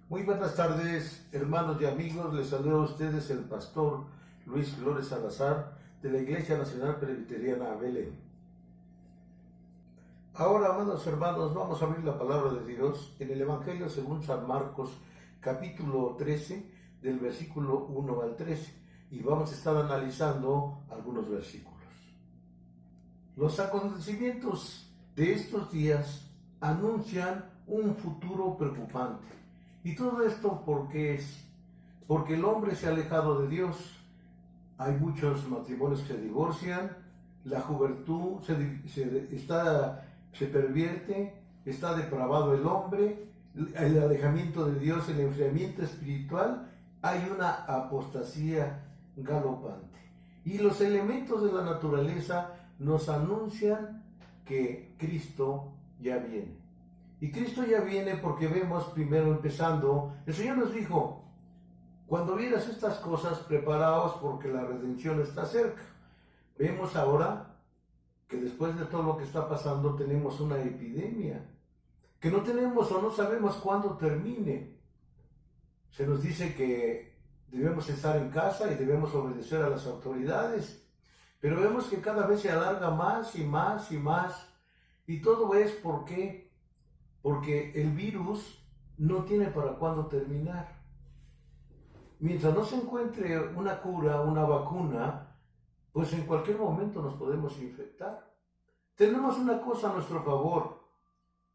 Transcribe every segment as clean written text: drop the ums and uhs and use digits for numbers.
Muy buenas tardes, hermanos y amigos. Les saludo a ustedes el pastor Luis Flores Salazar de la Iglesia Nacional Presbiteriana Belén. Ahora, amados hermanos, vamos a abrir la palabra de Dios en el Evangelio según San Marcos, capítulo 13, del versículo 1 al 13, y vamos a estar analizando algunos versículos. Los acontecimientos de estos días anuncian un futuro preocupante. Y todo esto porque el hombre se ha alejado de Dios. Hay muchos matrimonios que se divorcian, la juventud se pervierte, está depravado el hombre, el alejamiento de Dios, el enfriamiento espiritual, hay una apostasía galopante. Y los elementos de la naturaleza nos anuncian que Cristo ya viene. Y Cristo ya viene porque vemos primero empezando, el Señor nos dijo, cuando vieras estas cosas, preparaos porque la redención está cerca. Vemos ahora que después de todo lo que está pasando tenemos una epidemia, que no tenemos o no sabemos cuándo termine. Se nos dice que debemos estar en casa y debemos obedecer a las autoridades, pero vemos que cada vez se alarga más y más y más, y todo es porque el virus no tiene para cuándo terminar. Mientras no se encuentre una cura, una vacuna, pues en cualquier momento nos podemos infectar. Tenemos una cosa a nuestro favor.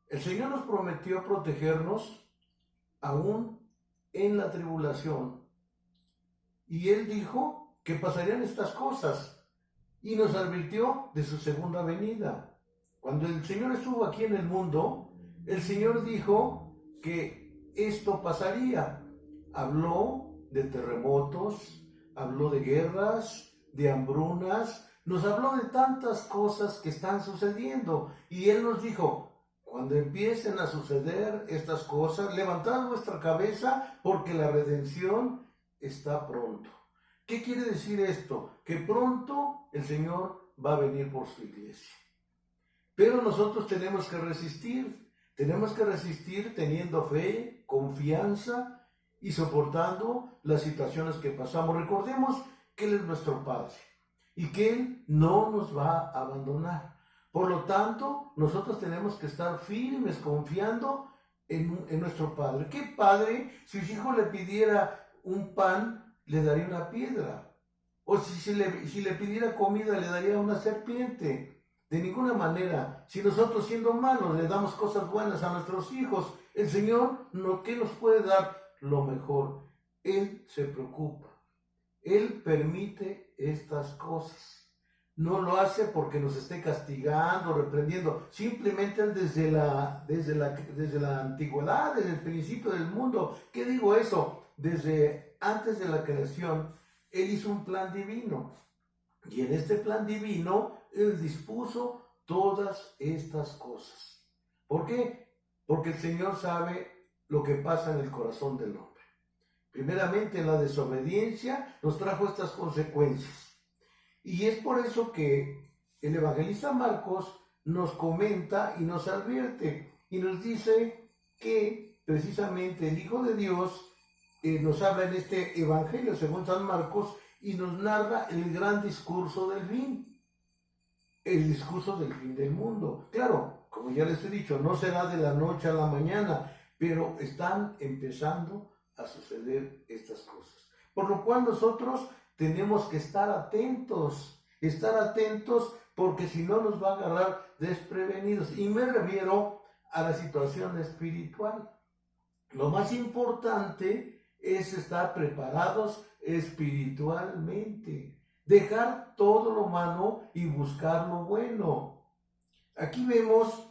El Señor nos prometió protegernos aún en la tribulación. Y Él dijo que pasarían estas cosas y nos advirtió de su segunda venida. Cuando el Señor estuvo aquí en el mundo, el Señor dijo que esto pasaría. Habló de terremotos, habló de guerras, de hambrunas, nos habló de tantas cosas que están sucediendo. Y Él nos dijo, cuando empiecen a suceder estas cosas, levantad vuestra cabeza porque la redención está pronto. ¿Qué quiere decir esto? Que pronto el Señor va a venir por su iglesia. Pero nosotros tenemos que resistir. Tenemos que resistir teniendo fe, confianza y soportando las situaciones que pasamos. Recordemos que Él es nuestro Padre y que Él no nos va a abandonar. Por lo tanto, nosotros tenemos que estar firmes, confiando en nuestro Padre. ¿Qué padre, si su hijo le pidiera un pan, le daría una piedra? O si le pidiera comida, le daría una serpiente. De ninguna manera. Si nosotros siendo malos le damos cosas buenas a nuestros hijos, el Señor, ¿qué nos puede dar? Lo mejor. Él se preocupa. Él permite estas cosas. No lo hace porque nos esté castigando, reprendiendo. Simplemente Él desde la antigüedad, desde el principio del mundo. ¿Qué digo eso? Desde antes de la creación, Él hizo un plan divino. Y en este plan divino, Él dispuso todas estas cosas. ¿Por qué? Porque el Señor sabe lo que pasa en el corazón del hombre. Primeramente, la desobediencia nos trajo estas consecuencias. Y es por eso que el evangelista Marcos nos comenta y nos advierte y nos dice que precisamente el Hijo de Dios nos habla en este evangelio según San Marcos y nos narra el gran discurso del fin. El discurso del fin del mundo. Claro, como ya les he dicho, no será de la noche a la mañana, pero están empezando a suceder estas cosas. Por lo cual nosotros tenemos que estar atentos porque si no nos va a agarrar desprevenidos. Y me refiero a la situación espiritual. Lo más importante es estar preparados espiritualmente. Dejar todo lo malo y buscar lo bueno. Aquí vemos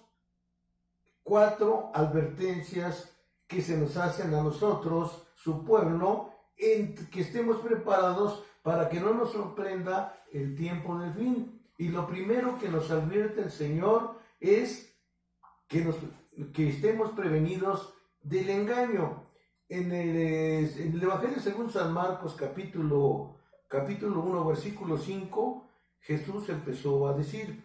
4 advertencias que se nos hacen a nosotros, su pueblo, en que estemos preparados para que no nos sorprenda el tiempo del fin. Y lo primero que nos advierte el Señor es que estemos prevenidos del engaño. En el Evangelio según San Marcos, capítulo 1, versículo 5, Jesús empezó a decir,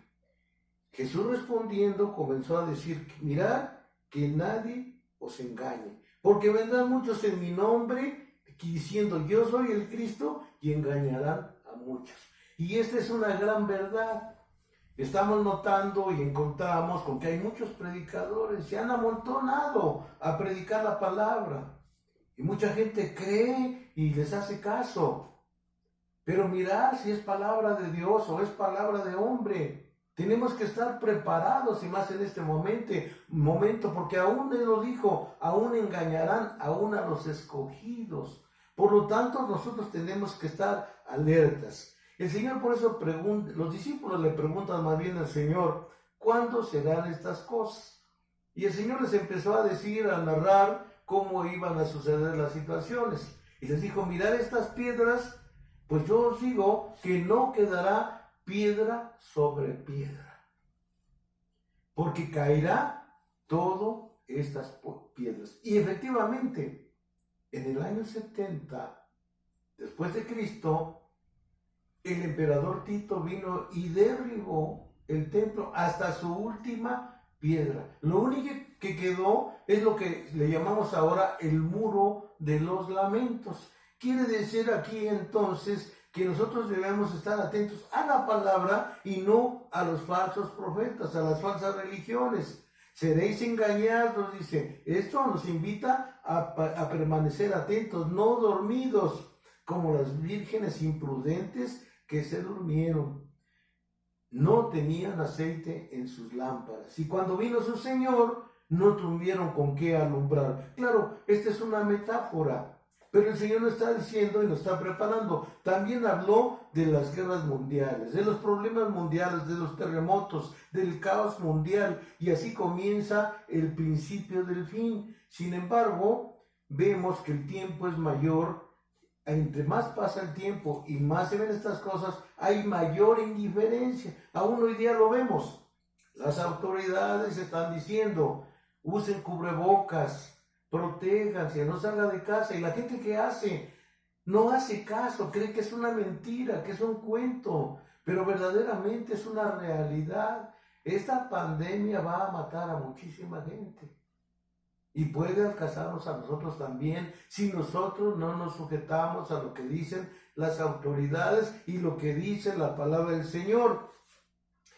Jesús respondiendo comenzó a decir, mirad que nadie os engañe, porque vendrán muchos en mi nombre, diciendo yo soy el Cristo, y engañarán a muchos. Y esta es una gran verdad. Estamos notando y encontramos con que hay muchos predicadores, se han amontonado a predicar la palabra. Y mucha gente cree y les hace caso. Pero mirad si es palabra de Dios o es palabra de hombre. Tenemos que estar preparados y más en este momento, porque aún Él lo dijo, aún engañarán aún a los escogidos. Por lo tanto, nosotros tenemos que estar alertas. El Señor por eso pregunta, los discípulos le preguntan más bien al Señor, ¿cuándo serán estas cosas? Y el Señor les empezó a decir, a narrar cómo iban a suceder las situaciones. Y les dijo, mirad estas piedras, pues yo os digo que no quedará piedra sobre piedra, porque caerá todo estas piedras. Y efectivamente, en el año 70, después de Cristo, el emperador Tito vino y derribó el templo hasta su última piedra. Lo único que quedó es lo que le llamamos ahora el muro de los lamentos. Quiere decir aquí entonces que nosotros debemos estar atentos a la palabra y no a los falsos profetas, a las falsas religiones. Seréis engañados, dice. Esto nos invita a permanecer atentos, no dormidos, como las vírgenes imprudentes que se durmieron. No tenían aceite en sus lámparas. Y cuando vino su Señor, no tuvieron con qué alumbrar. Claro, esta es una metáfora. Pero el Señor nos está diciendo y nos está preparando. También habló de las guerras mundiales, de los problemas mundiales, de los terremotos, del caos mundial. Y así comienza el principio del fin. Sin embargo, vemos que el tiempo es mayor. Entre más pasa el tiempo y más se ven estas cosas, hay mayor indiferencia. Aún hoy día lo vemos. Las autoridades están diciendo, usen cubrebocas, protéjanse, no salga de casa. Y la gente que hace, no hace caso, cree que es una mentira, que es un cuento, pero verdaderamente es una realidad. Esta pandemia va a matar a muchísima gente y puede alcanzarnos a nosotros también si nosotros no nos sujetamos a lo que dicen las autoridades y lo que dice la palabra del Señor.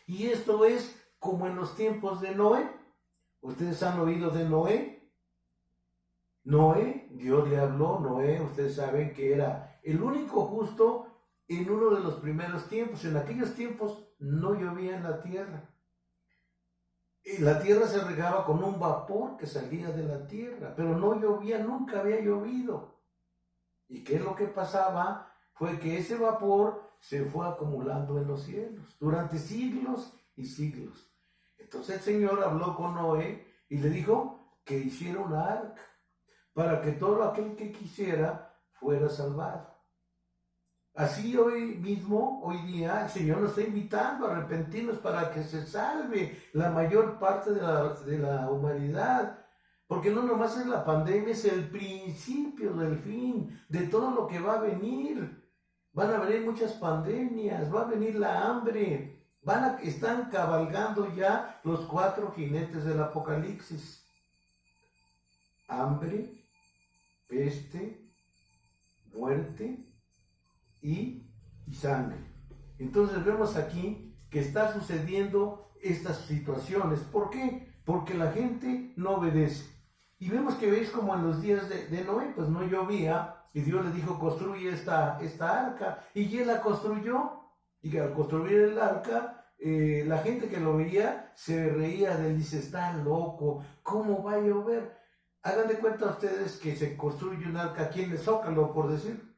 Y esto es como en los tiempos de Noé. ¿Ustedes han oído de Noé? Noé, Dios le habló. Noé, ustedes saben que era el único justo en uno de los primeros tiempos. En aquellos tiempos no llovía en la tierra. Y la tierra se regaba con un vapor que salía de la tierra, pero no llovía, nunca había llovido. ¿Y qué es lo que pasaba? Fue que ese vapor se fue acumulando en los cielos durante siglos y siglos. Entonces el Señor habló con Noé y le dijo que hiciera una arca para que todo aquel que quisiera fuera salvado. Así hoy día, el Señor nos está invitando a arrepentirnos para que se salve la mayor parte de la humanidad. Porque no nomás es la pandemia, es el principio del fin, de todo lo que va a venir. Van a venir muchas pandemias, va a venir la hambre, están cabalgando ya los 4 jinetes del Apocalipsis. Hambre, peste, muerte y sangre. Entonces vemos aquí que está sucediendo estas situaciones. ¿Por qué? Porque la gente no obedece. Y vemos que veis como en los días de Noé, pues no llovía, y Dios le dijo, construye esta arca, y él la construyó, y al construir el arca, la gente que lo veía se reía de él, dice, está loco, ¿cómo va a llover? Hagan de cuenta ustedes que se construye un arca aquí en el Zócalo, por decir,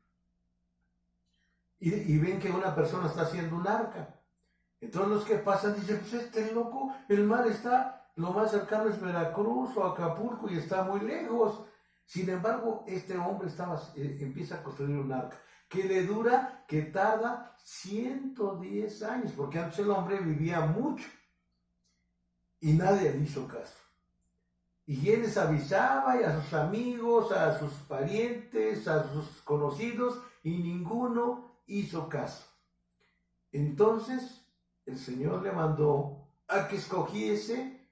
y ven que una persona está haciendo un arca. Entonces los que pasan dicen, pues este loco, el mar está, lo más cercano es Veracruz o Acapulco y está muy lejos. Sin embargo, este hombre empieza a construir un arca. que tarda 110 años, porque antes el hombre vivía mucho y nadie le hizo caso. Y él les avisaba y a sus amigos, a sus parientes, a sus conocidos, y ninguno hizo caso. Entonces el Señor le mandó a que escogiese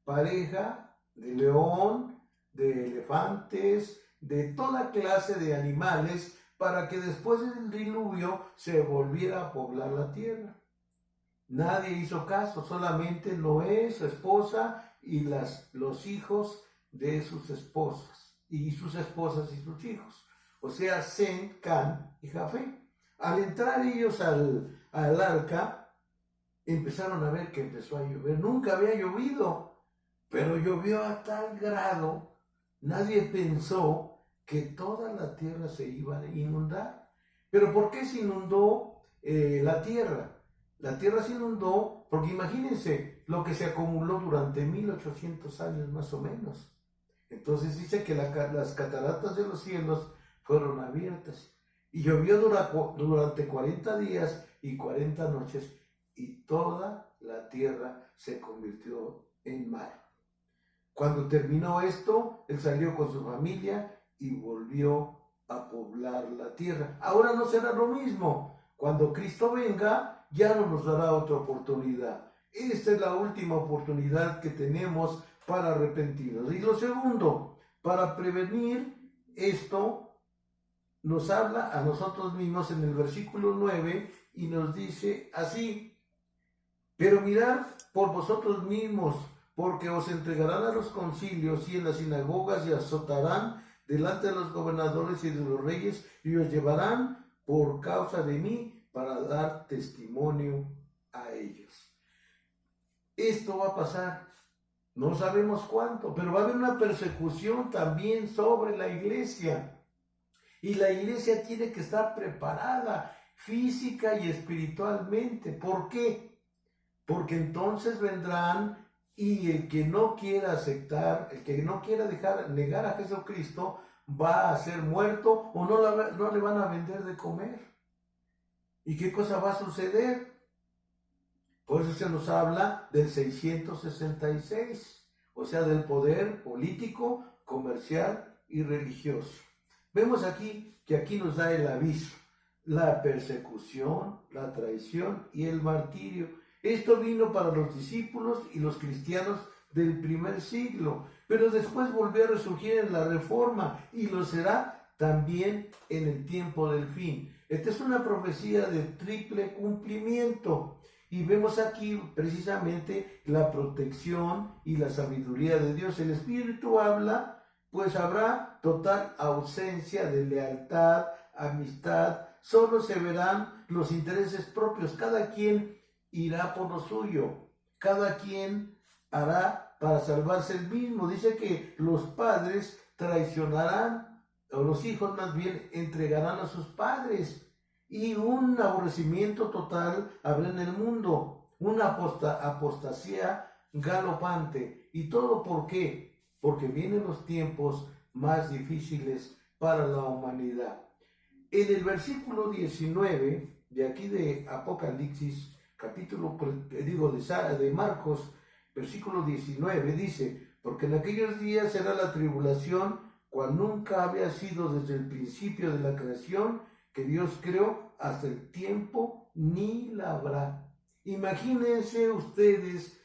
pareja de león, de elefantes, de toda clase de animales, para que después del diluvio se volviera a poblar la tierra. Nadie hizo caso, solamente Noé, su esposa y los hijos de sus esposas, y sus esposas y sus hijos, o sea, Sem, Can y Jafet. Al entrar ellos al arca, empezaron a ver que empezó a llover. Nunca había llovido, pero llovió a tal grado, nadie pensó que toda la tierra se iba a inundar. ¿Pero por qué se inundó la tierra? La tierra se inundó porque imagínense lo que se acumuló durante 1800 años más o menos. Entonces dice que las cataratas de los cielos fueron abiertas y llovió durante 40 días y 40 noches y toda la tierra se convirtió en mar. Cuando terminó esto, él salió con su familia y volvió a poblar la tierra. Ahora no será lo mismo. Cuando Cristo venga, ya no nos dará otra oportunidad. Esta es la última oportunidad que tenemos para arrepentirnos. Y lo segundo, para prevenir esto, nos habla a nosotros mismos en el versículo 9 y nos dice así: pero mirad por vosotros mismos, porque os entregarán a los concilios y en las sinagogas y azotarán delante de los gobernadores y de los reyes y os llevarán por causa de mí para dar testimonio a ellos. Esto va a pasar, no sabemos cuánto, pero va a haber una persecución también sobre la iglesia. Y la iglesia tiene que estar preparada física y espiritualmente. ¿Por qué? Porque entonces vendrán y el que no quiera aceptar, el que no quiera negar a Jesucristo, va a ser muerto o no le van a vender de comer. ¿Y qué cosa va a suceder? Por eso se nos habla del 666, o sea, del poder político, comercial y religioso. Vemos aquí que aquí nos da el aviso: la persecución, la traición y el martirio. Esto vino para los discípulos y los cristianos del primer siglo, pero después volvió a resurgir en la Reforma y lo será también en el tiempo del fin. Esta es una profecía de triple cumplimiento y vemos aquí precisamente la protección y la sabiduría de Dios. El Espíritu habla, pues habrá total ausencia de lealtad, amistad, solo se verán los intereses propios, cada quien irá por lo suyo, cada quien hará para salvarse el mismo. Dice que los padres traicionarán, o los hijos más bien entregarán a sus padres, y un aborrecimiento total habrá en el mundo, una apostasía galopante. ¿Y todo por qué? Porque vienen los tiempos más difíciles para la humanidad. En el versículo 19 de aquí de Apocalipsis, de Marcos, versículo 19, dice: porque en aquellos días será la tribulación, cual nunca había sido desde el principio de la creación que Dios creó hasta el tiempo, ni la habrá. Imagínense ustedes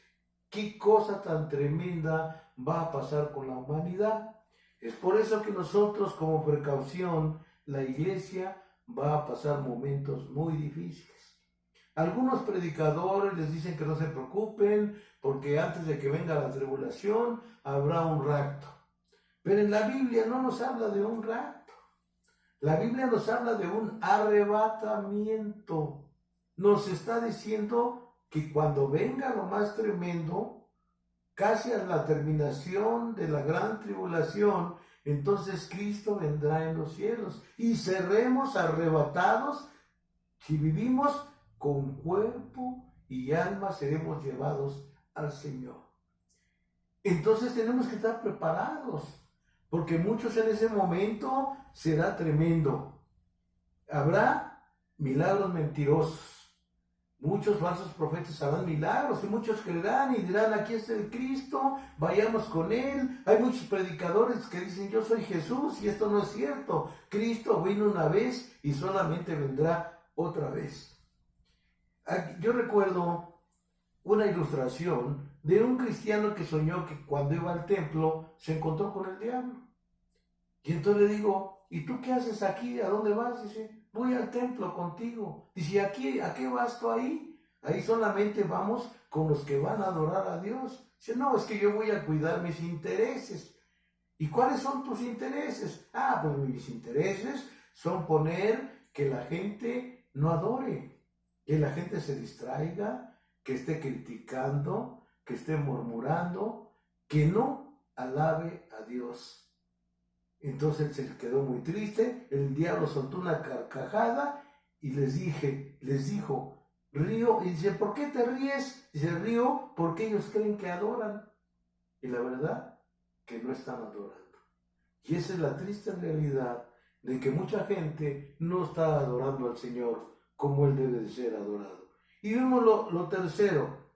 qué cosa tan tremenda va a pasar con la humanidad. Es por eso que nosotros, como precaución, la iglesia va a pasar momentos muy difíciles. Algunos predicadores les dicen que no se preocupen porque antes de que venga la tribulación habrá un rapto. Pero en la Biblia no nos habla de un rapto. La Biblia nos habla de un arrebatamiento. Nos está diciendo que cuando venga lo más tremendo, casi a la terminación de la gran tribulación, entonces Cristo vendrá en los cielos y seremos arrebatados. Si vivimos con cuerpo y alma, seremos llevados al Señor. Entonces tenemos que estar preparados, porque muchos en ese momento será tremendo. Habrá milagros mentirosos. Muchos falsos profetas harán milagros y muchos creerán y dirán, aquí está el Cristo, vayamos con Él. Hay muchos predicadores que dicen, yo soy Jesús, y esto no es cierto. Cristo vino una vez y solamente vendrá otra vez. Yo recuerdo una ilustración de un cristiano que soñó que cuando iba al templo se encontró con el diablo. Y entonces le digo, ¿y tú qué haces aquí? ¿A dónde vas? Dice, voy al templo contigo. Dice, ¿a qué vas tú ahí? Ahí solamente vamos con los que van a adorar a Dios. Dice, no, es que yo voy a cuidar mis intereses. ¿Y cuáles son tus intereses? Ah, pues mis intereses son poner que la gente no adore, que la gente se distraiga, que esté criticando, que esté murmurando, que no alabe a Dios. Entonces se quedó muy triste, el diablo soltó una carcajada y les dijo, río, y dice, ¿por qué te ríes? Dice, río porque ellos creen que adoran, y la verdad, que no están adorando. Y esa es la triste realidad de que mucha gente no está adorando al Señor como Él debe de ser adorado. Y vemos lo tercero,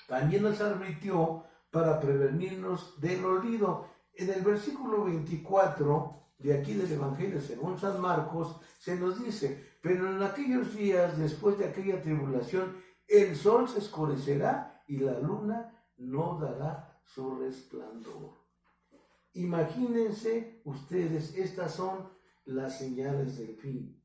también nos advirtió para prevenirnos del olvido. En el versículo 24 de aquí del Evangelio según San Marcos se nos dice, pero en aquellos días después de aquella tribulación el sol se oscurecerá y la luna no dará su resplandor. Imagínense ustedes, estas son las señales del fin.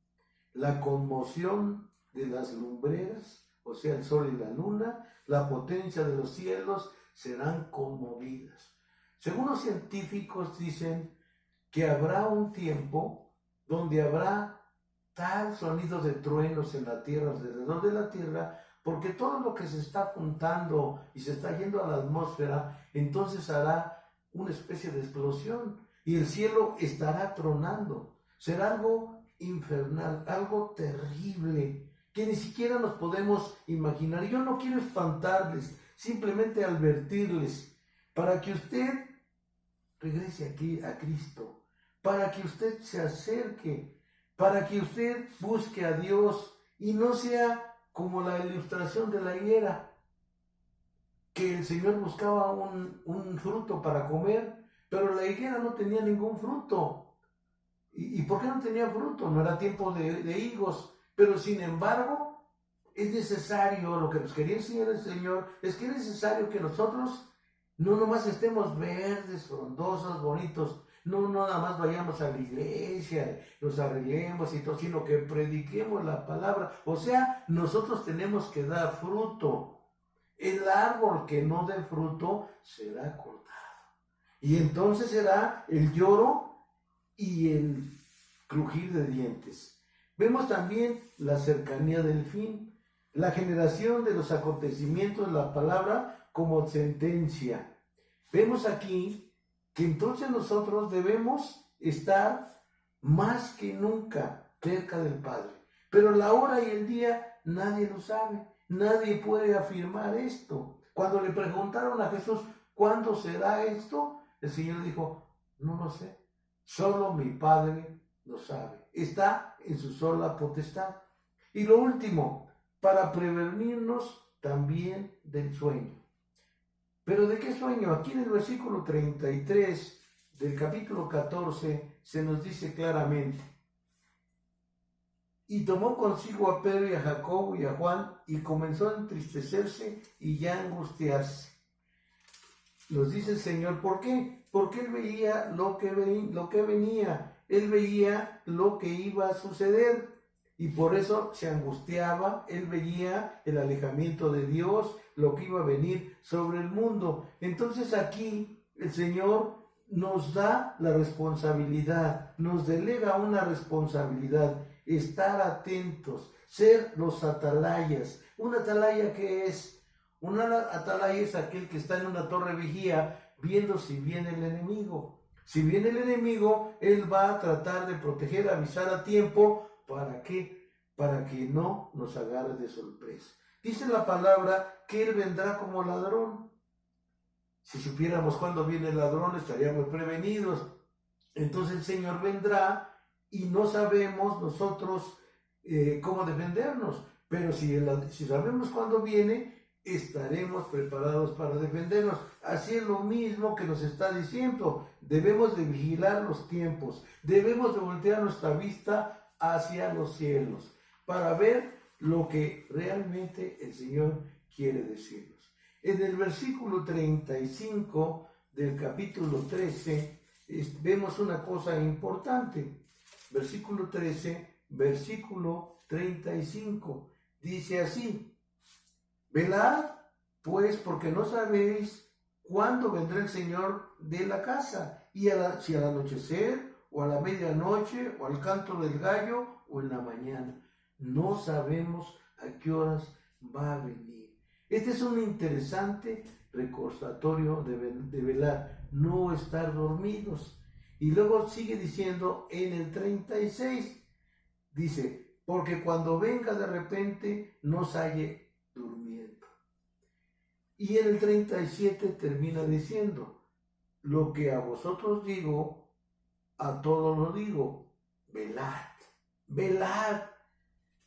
La conmoción de las lumbreras, o sea el sol y la luna, la potencia de los cielos serán conmovidas. Según los científicos dicen que habrá un tiempo donde habrá tal sonido de truenos en la tierra, alrededor de la tierra, porque todo lo que se está juntando y se está yendo a la atmósfera, entonces hará una especie de explosión y el cielo estará tronando. Será algo infernal, algo terrible, que ni siquiera nos podemos imaginar. Yo no quiero espantarles, simplemente advertirles, para que usted regrese aquí a Cristo, para que usted se acerque, para que usted busque a Dios y no sea como la ilustración de la higuera, que el Señor buscaba un fruto para comer, pero la higuera no tenía ningún fruto. ¿Y por qué no tenía fruto? No era tiempo de higos, pero sin embargo es necesario, lo que nos quería enseñar el Señor, es que es necesario que nosotros no nomás estemos verdes, frondosos, bonitos, no nada más vayamos a la iglesia, nos arreglemos y todo, sino que prediquemos la palabra. O sea, nosotros tenemos que dar fruto. El árbol que no dé fruto será cortado. Y entonces será el lloro y el crujir de dientes. Vemos también la cercanía del fin, la generación de los acontecimientos, la palabra como sentencia. Vemos aquí que entonces nosotros debemos estar más que nunca cerca del Padre. Pero la hora y el día nadie lo sabe, nadie puede afirmar esto. Cuando le preguntaron a Jesús, ¿cuándo será esto? El Señor dijo, no lo sé, solo mi Padre lo sabe. Está en su sola potestad. Y lo último, para prevenirnos también del sueño. ¿Pero de qué sueño? Aquí en el versículo 33 del capítulo 14 se nos dice claramente, y tomó consigo a Pedro y a Jacobo y a Juan y comenzó a entristecerse y ya angustiarse. Nos dice el Señor, ¿por qué? Porque él veía lo que venía, él veía lo que iba a suceder. Y por eso se angustiaba, él veía el alejamiento de Dios, lo que iba a venir sobre el mundo. Entonces aquí el Señor nos da la responsabilidad, nos delega una responsabilidad, estar atentos, ser los atalayas. ¿Una atalaya qué es? Una atalaya es aquel que está en una torre vigía viendo si viene el enemigo. Si viene el enemigo, él va a tratar de proteger, avisar a tiempo. ¿Para qué? Para que no nos agarre de sorpresa. Dice la palabra que él vendrá como ladrón. Si supiéramos cuándo viene el ladrón, estaríamos prevenidos. Entonces el Señor vendrá y no sabemos nosotros cómo defendernos. Pero si sabemos cuándo viene, estaremos preparados para defendernos. Así es lo mismo que nos está diciendo. Debemos de vigilar los tiempos. Debemos de voltear nuestra vista hacia los cielos para ver lo que realmente el Señor quiere decirnos. En el versículo 35 del capítulo 13 vemos una cosa importante. Versículo 13, versículo 35. Dice así: velad, pues, porque no sabéis cuándo vendrá el Señor de la casa, y si al anochecer, o a la medianoche, o al canto del gallo, o en la mañana. No sabemos a qué horas va a venir. Este es un interesante recordatorio de velar, no estar dormidos. Y luego sigue diciendo en el 36, dice, porque cuando venga de repente nos halle durmiendo. Y en el 37 termina diciendo, lo que a vosotros digo, a todos lo digo, velad, velad,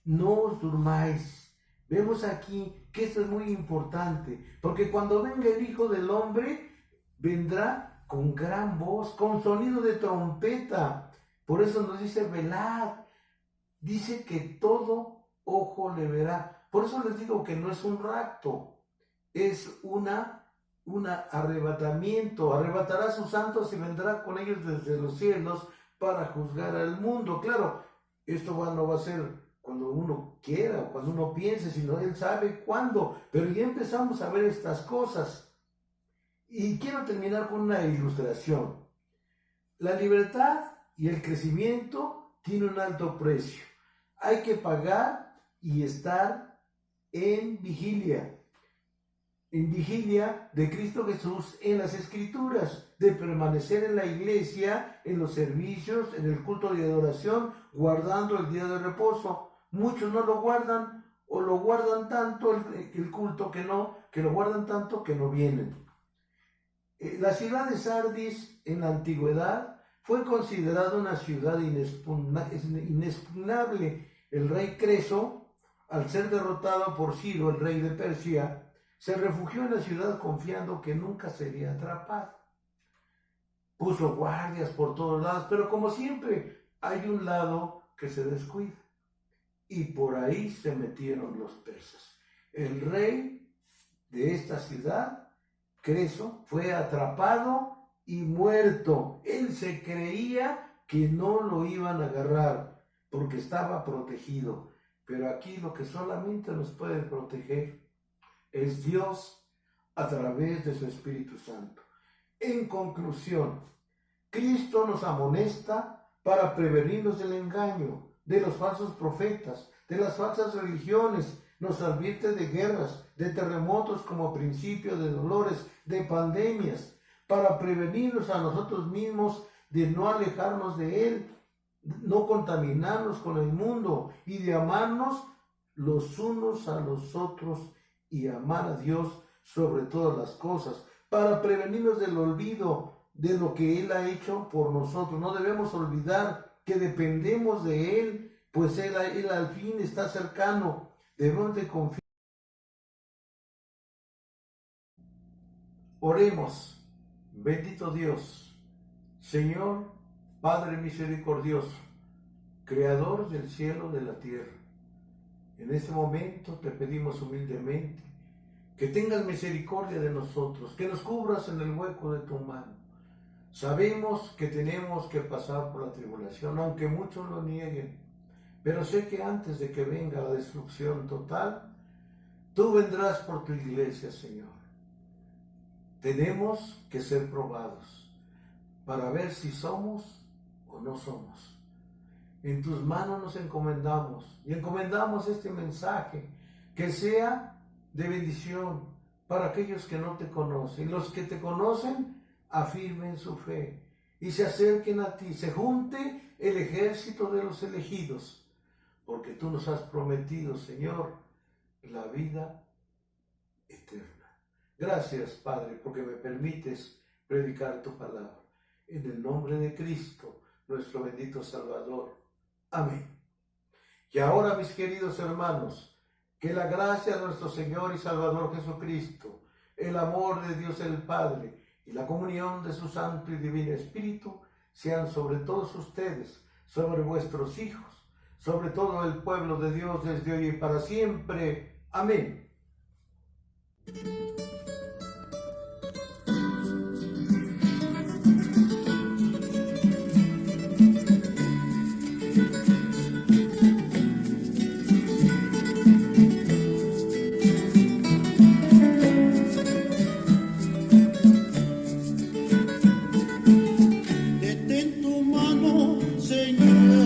no os durmáis. Vemos aquí que esto es muy importante, porque cuando venga el Hijo del Hombre, vendrá con gran voz, con sonido de trompeta. Por eso nos dice velad. Dice que todo ojo le verá. Por eso les digo que no es un rapto, es un arrebatamiento. Arrebatará a sus santos y vendrá con ellos desde los cielos para juzgar al mundo. Claro, esto no va a ser cuando uno quiera o cuando uno piense, sino Él sabe cuándo. Pero ya empezamos a ver estas cosas. Y quiero terminar con una ilustración. La libertad y el crecimiento tienen un alto precio. Hay que pagar y estar en vigilia de Cristo Jesús en las Escrituras, de permanecer en la iglesia, en los servicios, en el culto de adoración, guardando el día de reposo. Muchos no lo guardan o lo guardan tanto el culto que lo guardan tanto que no vienen. La ciudad de Sardis en la antigüedad fue considerada una ciudad inexpugnable. El rey Creso, al ser derrotado por Ciro, el rey de Persia, se refugió en la ciudad confiando que nunca sería atrapado. Puso guardias por todos lados, pero como siempre hay un lado que se descuida. Y por ahí se metieron los persas. El rey de esta ciudad, Creso, fue atrapado y muerto. Él se creía que no lo iban a agarrar porque estaba protegido. Pero aquí lo que solamente nos puede proteger es Dios a través de su Espíritu Santo. En conclusión, Cristo nos amonesta para prevenirnos del engaño, de los falsos profetas, de las falsas religiones. Nos advierte de guerras, de terremotos como principio, de dolores, de pandemias, para prevenirnos a nosotros mismos de no alejarnos de Él, no contaminarnos con el mundo y de amarnos los unos a los otros y amar a Dios sobre todas las cosas, para prevenirnos del olvido de lo que Él ha hecho por nosotros. No debemos olvidar que dependemos de Él, pues Él al fin está cercano. Debemos de confiar. Oremos. Bendito Dios, Señor, Padre misericordioso, Creador del cielo y de la tierra. En este momento te pedimos humildemente que tengas misericordia de nosotros, que nos cubras en el hueco de tu mano. Sabemos que tenemos que pasar por la tribulación, aunque muchos lo nieguen, pero sé que antes de que venga la destrucción total, tú vendrás por tu iglesia, Señor. Tenemos que ser probados para ver si somos o no somos. En tus manos nos encomendamos y encomendamos este mensaje, que sea de bendición para aquellos que no te conocen. Los que te conocen, afirmen su fe y se acerquen a ti, se junte el ejército de los elegidos, porque tú nos has prometido, Señor, la vida eterna. Gracias, Padre, porque me permites predicar tu palabra. En el nombre de Cristo, nuestro bendito Salvador. Amén. Y ahora, mis queridos hermanos, que la gracia de nuestro Señor y Salvador Jesucristo, el amor de Dios el Padre y la comunión de su Santo y Divino Espíritu sean sobre todos ustedes, sobre vuestros hijos, sobre todo el pueblo de Dios desde hoy y para siempre. Amén. Detén tu mano, Señor.